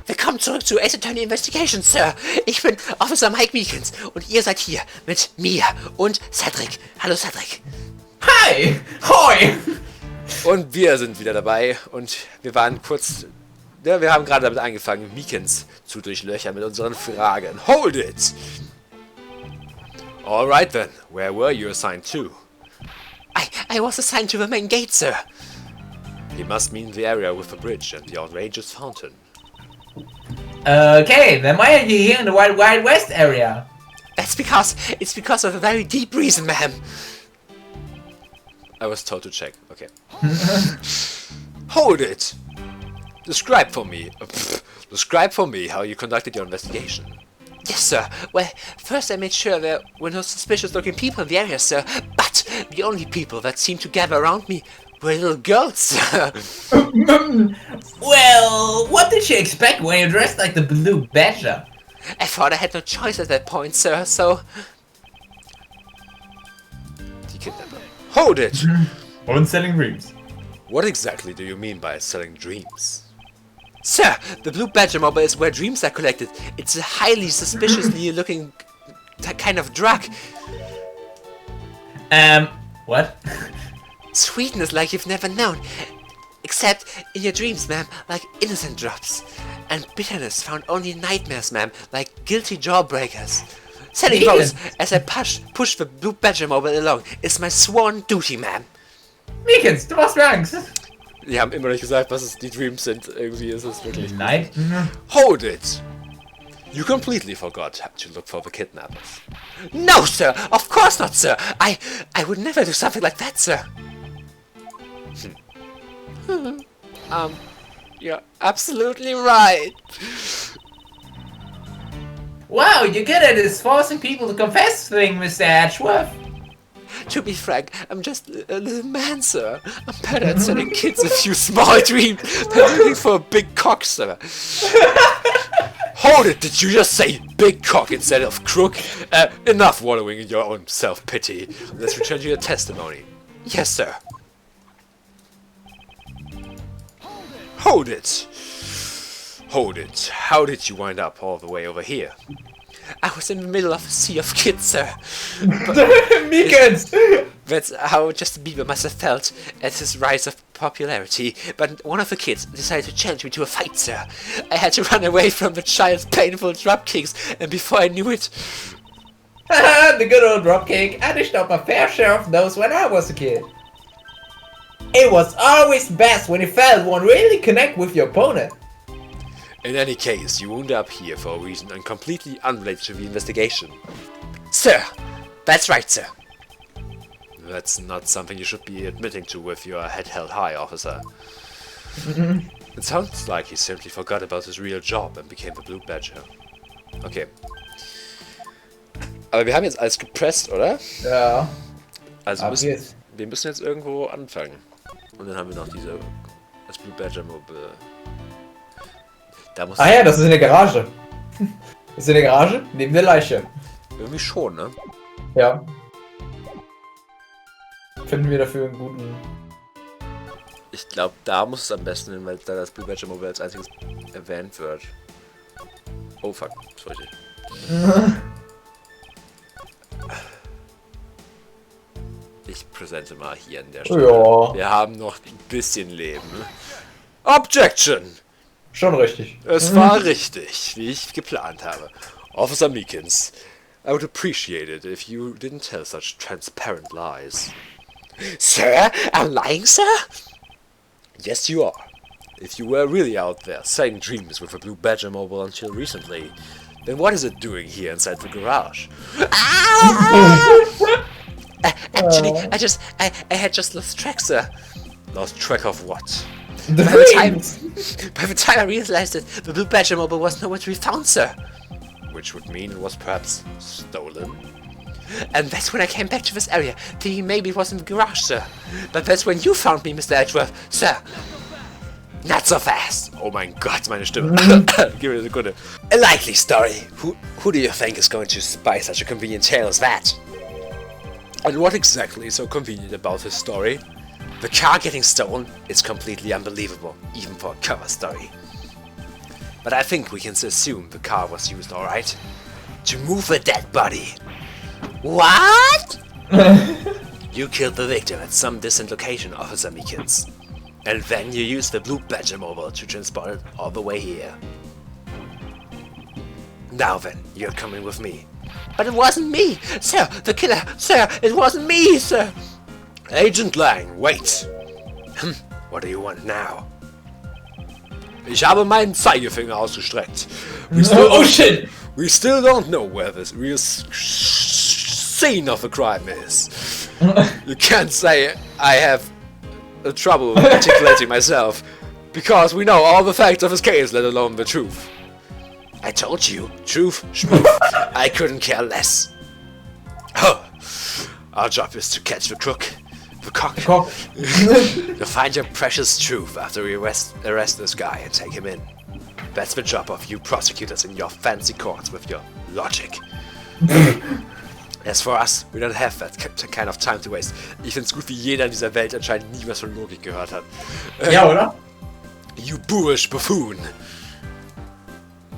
Willkommen zurück zu Ace Attorney Investigation, Sir. Ich bin Officer Mike Meekins und ihr seid hier mit mir und Cedric. Hallo Cedric. Hi! Hoi! Und wir sind wieder dabei und wir waren kurz... Ja, wir haben gerade damit angefangen, Meekins zu durchlöchern mit unseren Fragen. Hold it! Alright then, where were you assigned to? I was assigned to the main gate, sir. He must mean the area with the bridge and the outrageous fountain. Okay, then why are you here in the Wild West area? It's because of a very deep reason, ma'am. I was told to check. Okay. Hold it! Describe for me how you conducted your investigation. Yes, sir. Well, first I made sure there were no suspicious-looking people in the area, sir. But the only people that seemed to gather around me were little girls, sir. Well, what did you expect when you dressed like the Blue Badger? I thought I had no choice at that point, sir, so... Die Kidnapper. Hold it! Und selling dreams. What exactly do you mean by selling dreams? Sir, the Blue Badger mobile is where dreams are collected. It's a highly suspiciously looking kind of drug. What? Sweetness like you've never known. Except in your dreams, ma'am, like innocent drops. And bitterness found only in nightmares, ma'am, like guilty jawbreakers. Selling those as I push the Blue Badger mobile along is my sworn duty, ma'am. Meekins, du machst mir Angst. Die haben immer nicht gesagt, was es die Dreams sind. Irgendwie ist es wirklich... Nein. Hold it! You completely forgot to look for the kidnappers. No, sir! Of course not, sir! I would never do something like that, sir! You're absolutely right. Wow, you're good at this forcing people to confess thing, Mr. Edgeworth. To be frank, I'm just a little man, sir. I'm better at selling kids a few small dreams than looking for a big cock, sir. Hold it! Did you just say big cock instead of crook? Enough wallowing in your own self-pity. Let's return to your testimony. Yes, sir. Hold it! Hold it. How did you wind up all the way over here? I was in the middle of a sea of kids, sir. Meekins! That's how Justin Bieber must have felt at his rise of popularity. But one of the kids decided to challenge me to a fight, sir. I had to run away from the child's painful drop kicks, and before I knew it... The good old drop kick. I dished out my fair share of those when I was a kid. It was always best when you felt one really connect with your opponent. In any case, you wound up here for a reason and completely unrelated to the investigation. Sir! That's right, sir. That's not something you should be admitting to with your head held high, officer. It sounds like he simply forgot about his real job and became the Blue Badger. Okay. Aber wir haben jetzt alles gepresst, oder? Ja. Also wir müssen jetzt irgendwo anfangen. Und dann haben wir noch das Blue Badger Mobile. Da muss ja, das ist in der Garage. Das ist in der Garage? Neben der Leiche. Irgendwie schon, ne? Ja. Finden wir dafür einen guten... Ich glaube, da muss es am besten hin, weil da das Blue Badger Mobile als einziges erwähnt wird. Oh fuck, das wollte ich. Ich präsente mal hier an der Stelle. Ja. Wir haben noch ein bisschen Leben. Objection! Schon richtig. Es war richtig, wie ich geplant habe. Officer Meekins, I would appreciate it if you didn't tell such transparent lies. Sir? I'm lying, sir? Yes, you are. If you were really out there selling dreams with a Blue Badger mobile until recently, then what is it doing here inside the garage? Actually, I had just lost track, sir. Lost track of what? The By the time I realized it, the Blue Badger mobile was nowhere to be found, sir. Which would mean it was perhaps stolen? And that's when I came back to this area, thinking maybe it was in the garage, sir. But that's when you found me, Mr. Edgeworth, sir. Not so fast. Oh mein Gott, meine Stimme. Give it a Sekunde. A likely story. Who do you think is going to spy such a convenient tale as that? And what exactly is so convenient about his story? The car getting stolen is completely unbelievable, even for a cover story. But I think we can assume the car was used, alright? To move a dead body. What? You killed the victim at some distant location, Officer Meekins. And then you used the blue Badger mobile to transport it all the way here. Now then, you're coming with me. But it wasn't me, sir. The killer, sir. It wasn't me, sir. Agent Lang, wait. What do you want now? Ich habe meinen Zeigefinger ausgestreckt. Oh shit! We still don't know where the real scene of the crime is. You can't say I have trouble articulating myself, because we know all the facts of his case, let alone the truth. I told you, truth, schmooth. I couldn't care less. Oh, our job is to catch the crook, the cock. To find your precious truth after we arrest this guy and take him in. That's the job of you prosecutors in your fancy courts with your logic. As for us, we don't have that kind of time to waste. Ich find's gut, wie jeder in dieser Welt anscheinend nie was von Logik gehört hat. Ja, oder? You boorish buffoon.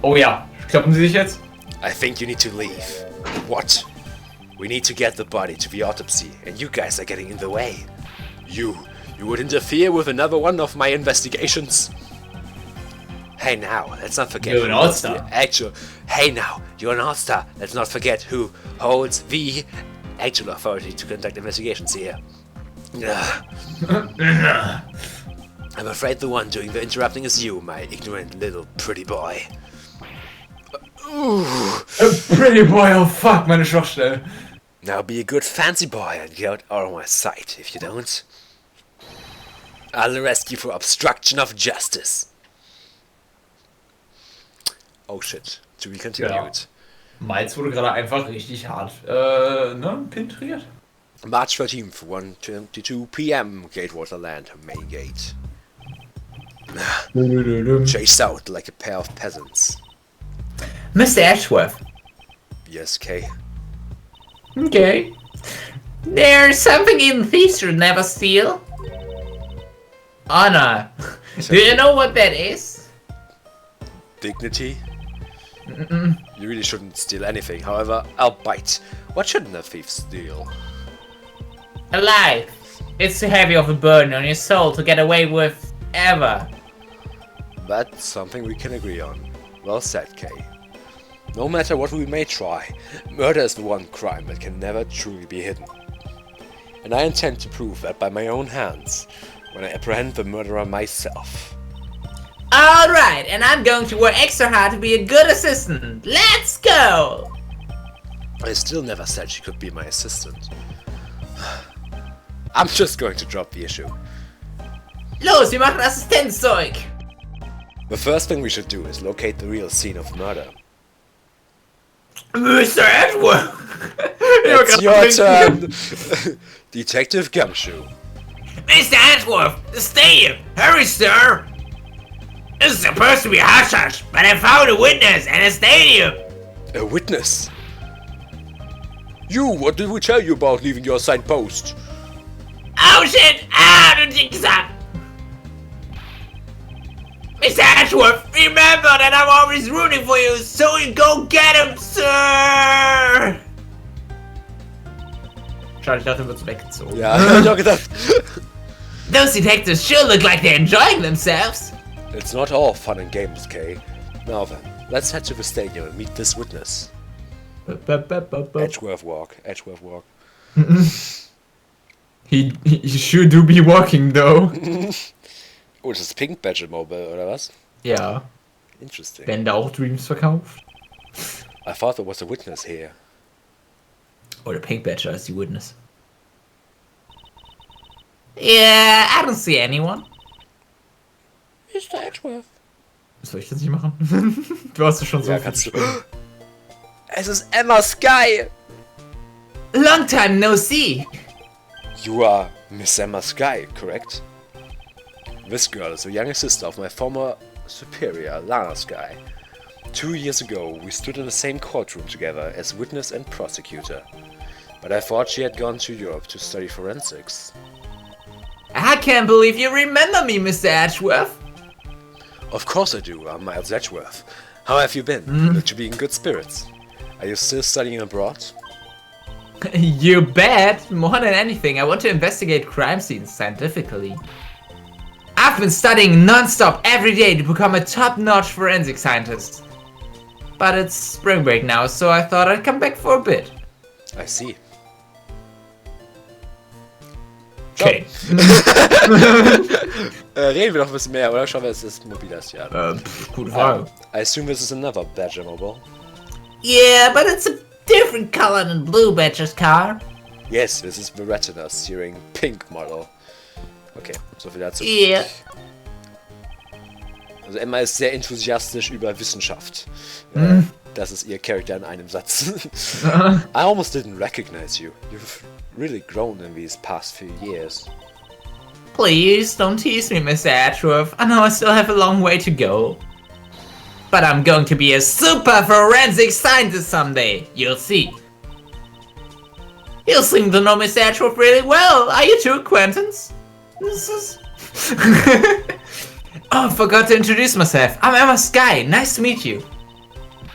Oh ja, kloppen Sie sich jetzt? I think you need to leave. What? We need to get the body to the autopsy, and you guys are getting in the way. You would interfere with another one of my investigations? Hey now, let's not forget You're an all-star. Hey now, you're an all-star. Let's not forget who holds the actual authority to conduct investigations here. I'm afraid the one doing the interrupting is you, my ignorant little pretty boy. A pretty boy, oh fuck, meine Schwachstelle. Now be a good fancy boy and get out of my sight. If you don't, I'll arrest you for obstruction of justice. Oh shit, to be continued. Ja. Miles wurde gerade einfach richtig hart, penetriert. March 13th, 1:22 p.m. Gatewater Land, main gate. Chased out like a pair of peasants. Mr. Edgeworth. Yes, Kay. Okay. There's something in thieves should never steal. Honor. Do you know what that is? Dignity? You really shouldn't steal anything, however, I'll bite. What shouldn't a thief steal? A life. It's too heavy of a burden on your soul to get away with ever. That's something we can agree on. Well said, Kay. No matter what we may try, murder is the one crime that can never truly be hidden. And I intend to prove that by my own hands, when I apprehend the murderer myself. Alright, and I'm going to work extra hard to be a good assistant. Let's go! I still never said she could be my assistant. I'm just going to drop the issue. Los, wir machen Assistenzzeug! The first thing we should do is locate the real scene of murder. Mr. Edgeworth! It's your turn! Detective Gumshoe. Mr. Edgeworth, the stadium! Hurry, sir! This is supposed to be hush-hush, but I found a witness at a stadium! A witness? You, what did we tell you about leaving your assigned post? Oh shit! Ah, the jigsaw! Mr. Edgeworth, remember that I'm always rooting for you, so you go get him, sir! Schade, ich dachte, er wird weggezogen. Ja, hab ich auch gedacht. Those detectives sure look like they're enjoying themselves. It's not all fun and games, Kay. Now then, let's head to the stadium and meet this witness. Edgeworth walk, Edgeworth walk. He sure do be walking though. Oh, das ist Pink Badger Mobile, oder was? Ja. Interesting. Werden da auch Dreams verkauft? I thought there was a witness here. Oder Pink Badger is the witness. Yeah, I don't see anyone. Mr. Edgeworth. Soll ich das nicht machen? Du hast es schon so Ja, viel kannst du. gespielt. Es ist Emma Sky! Long time no see. You are Miss Emma Sky, correct? This girl is the younger sister of my former superior, Lana Sky. 2 years ago, we stood in the same courtroom together as witness and prosecutor. But I thought she had gone to Europe to study forensics. I can't believe you remember me, Mr. Edgeworth. Of course I do. I'm Miles Edgeworth. How have you been? You look to be in good spirits. Are you still studying abroad? You bet! More than anything, I want to investigate crime scenes scientifically. I've been studying non-stop every day to become a top-notch forensic scientist. But it's spring break now, so I thought I'd come back for a bit. I see. Okay. Reden wir noch ein bisschen mehr, oder? Schauen wir, es ist mobiles Jahr. Gute Frage. I assume this is another Badger mobile. Yeah, but it's a different color than Blue Badger's car. Yes, this is the Retina steering pink model. Okay, so viel dazu. Yeah. Also Emma ist sehr enthusiastisch über Wissenschaft. Das ist ihr Charakter in einem Satz. I almost didn't recognize you. You've really grown in these past few years. Please, don't tease me, Mr. Edgeworth. I know I still have a long way to go. But I'm going to be a super forensic scientist someday. You'll see. You seem to know Mr. Edgeworth really well. Are you two acquaintance? This is... Oh, I forgot to introduce myself. I'm Emma Sky. Nice to meet you.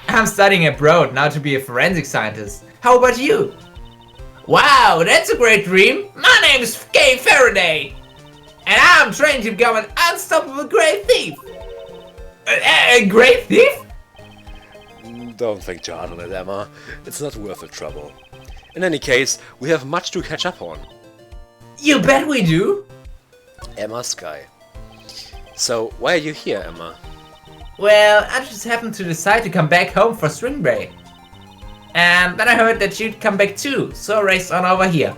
I'm studying abroad now to be a forensic scientist. How about you? Wow, that's a great dream. My name is Kay Faraday. And I'm trained to become an unstoppable great thief. A great thief? Don't think too hard on it, Emma. It's not worth the trouble. In any case, we have much to catch up on. You bet we do. Emma Sky. So, why are you here, Emma? Well, I just happened to decide to come back home for spring break. And then I heard that you'd come back too, so I raced on over here.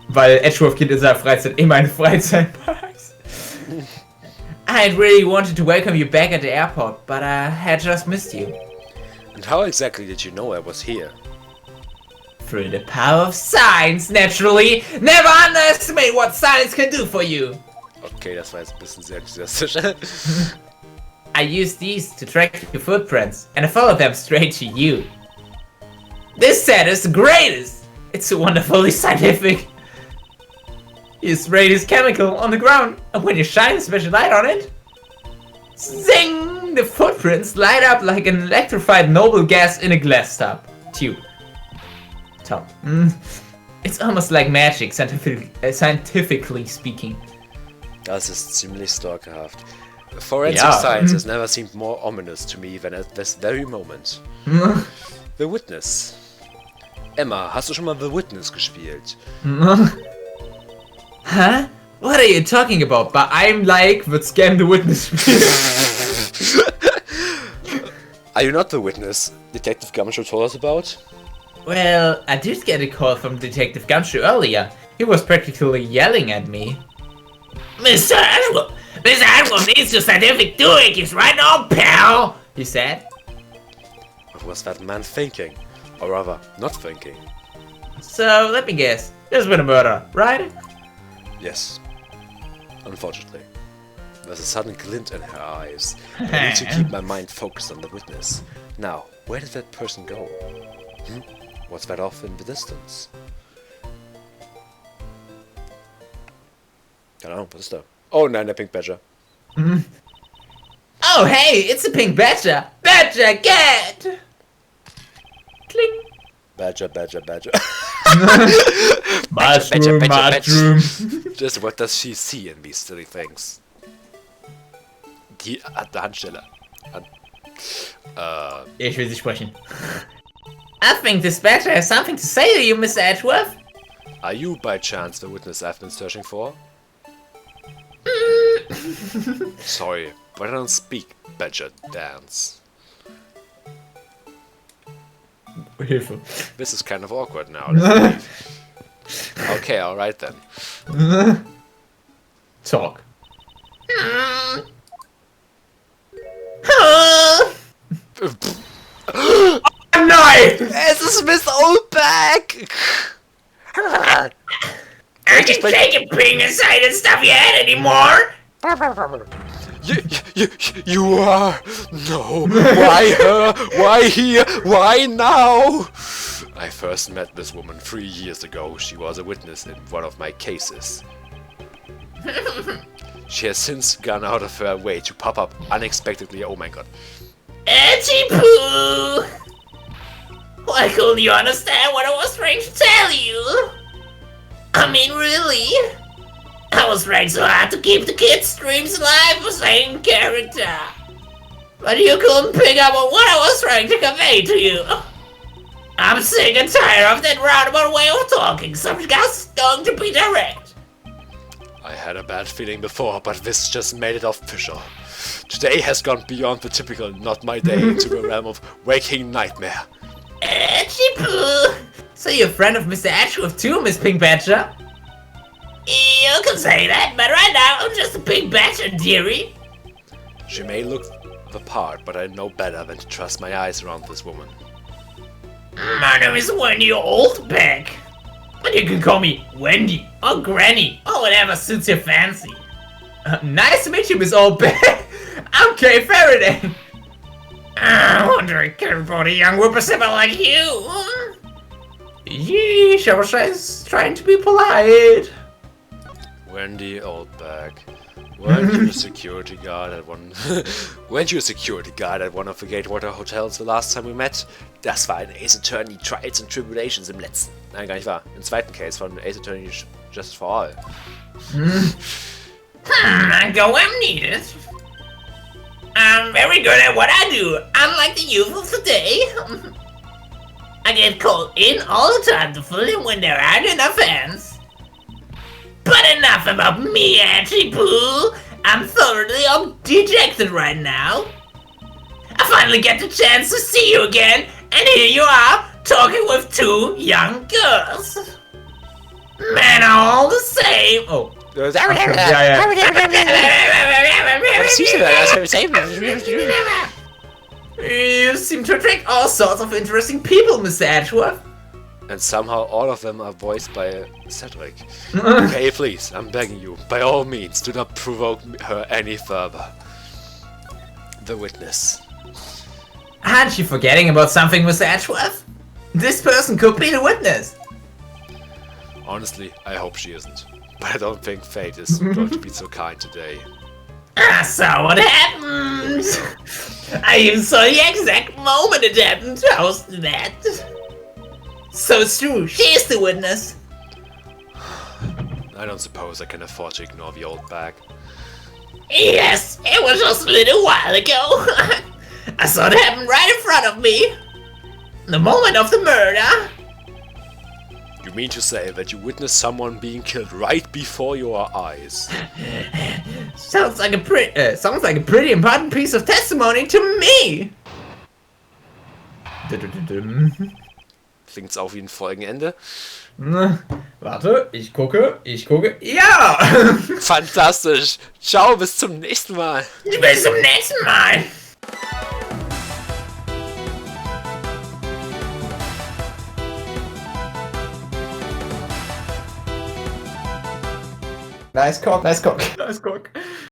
Weil Edgeworth geht in seiner Freizeit immer in Freizeitparks. I had really wanted to welcome you back at the airport, but I had just missed you. And how exactly did you know I was here? Through the power of science, naturally! Never underestimate what science can do for you! Okay, das war jetzt ein bisschen sehr enthusiastisch. I used these to track your footprints, and I followed them straight to you. This set is the greatest! It's so wonderfully scientific! You spray this chemical on the ground, and when you shine a special light on it, zing! The footprints light up like an electrified noble gas in a glass tube. It's almost like magic, scientifically speaking. Das ist ziemlich stalkerhaft. Forensic Ja. science has never seemed more ominous to me than at this very moment. The Witness. Emma, hast du schon mal The Witness gespielt? Huh? What are you talking about? But I'm like, would scam the witness. Are you not the Witness Detective Gumshoe told us about? Well, I did get a call from Detective Gumshoe earlier. He was practically yelling at me. Mr. Edgeworth needs to scientific doing. He's right on, pal, he said. What was that man thinking? Or rather, not thinking. So, let me guess. There's been a murder, right? Yes. Unfortunately. There's a sudden glint in her eyes. I need to keep my mind focused on the witness. Now, where did that person go? What's that off in the distance? Keine Ahnung, was ist da? Oh nein, der Pink Badger. Oh, hey, it's a pink badger. Badger, get! Cling. Badger, Badger, Badger. Mushroom, mushroom. Just what does she see in these silly things? Die hat eine Handstelle. Ich will sie sprechen. I think this badger has something to say to you, Mr. Edgeworth. Are you by chance the witness I've been searching for? Sorry, but I don't speak Badger dance. Hilfe. This is kind of awkward now. Okay, alright then. Talk. Nein! Es ist Miss Oldback! I can take a penis inside and stuff your head anymore! You are... No. Why her? Why here? Why now? I first met this woman 3 years ago. She was a witness in one of my cases. She has since gone out of her way to pop up unexpectedly. Oh my god. Edgy Poo! Why couldn't you understand what I was trying to tell you? I mean, really? I was trying so hard to keep the kids' dreams alive for same character. But you couldn't pick up on what I was trying to convey to you. I'm sick and tired of that roundabout way of talking, so I'm just going to be direct. I had a bad feeling before, but this just made it official. Today has gone beyond the typical not my day into the realm of waking nightmare. Edgy Poo! So you're a friend of Mr. Edgeworth too, Miss Pink Badger? You can say that, but right now I'm just a Pink Badger, dearie. She may look the part, but I know better than to trust my eyes around this woman. My name is Wendy Oldbeck. But you can call me Wendy, or Granny, or whatever suits your fancy. Nice to meet you, Miss Oldbeck. I'm Kay Faraday. I wonder I care about a young whippersnapper like you. Yeesh, I was trying to be polite. Wendy Oldbeck. Weren't you a security guard at one... Weren't you a security guard at one of the Gatewater hotels the last time we met? Das war ein Ace Attorney Trials and Tribulations im letzten... Nein, gar nicht wahr. Im zweiten Case von Ace Attorney Justice for All. I go when needed. I'm very good at what I do, unlike the youth of today. I get called in all the time to fill in when there aren't enough fans. But enough about me, Edgy Poo. I'm thoroughly dejected right now. I finally get the chance to see you again, and here you are, talking with two young girls. Men are all the same. Oh. You seem to attract all sorts of interesting people, Mr. Edgeworth. And somehow all of them are voiced by Cedric. Okay, please, I'm begging you, by all means, do not provoke her any further. The witness. Aren't you forgetting about something, Mr. Edgeworth? This person could be the witness. Honestly, I hope she isn't. But I don't think fate is going to be so kind today. I saw what happened. I even saw the exact moment it happened. How's that? So it's true, she is the witness. I don't suppose I can afford to ignore the old bag. Yes, it was just a little while ago. I saw it happen right in front of me. The moment of the murder. You mean to say that you witnessed someone being killed right before your eyes? Sounds like a pretty important piece of testimony to me. Klingt's auch wie ein Folgenende? Warte, ich gucke. Ja! Fantastisch! Ciao, bis zum nächsten Mal! Bis zum nächsten Mal! Nice cock.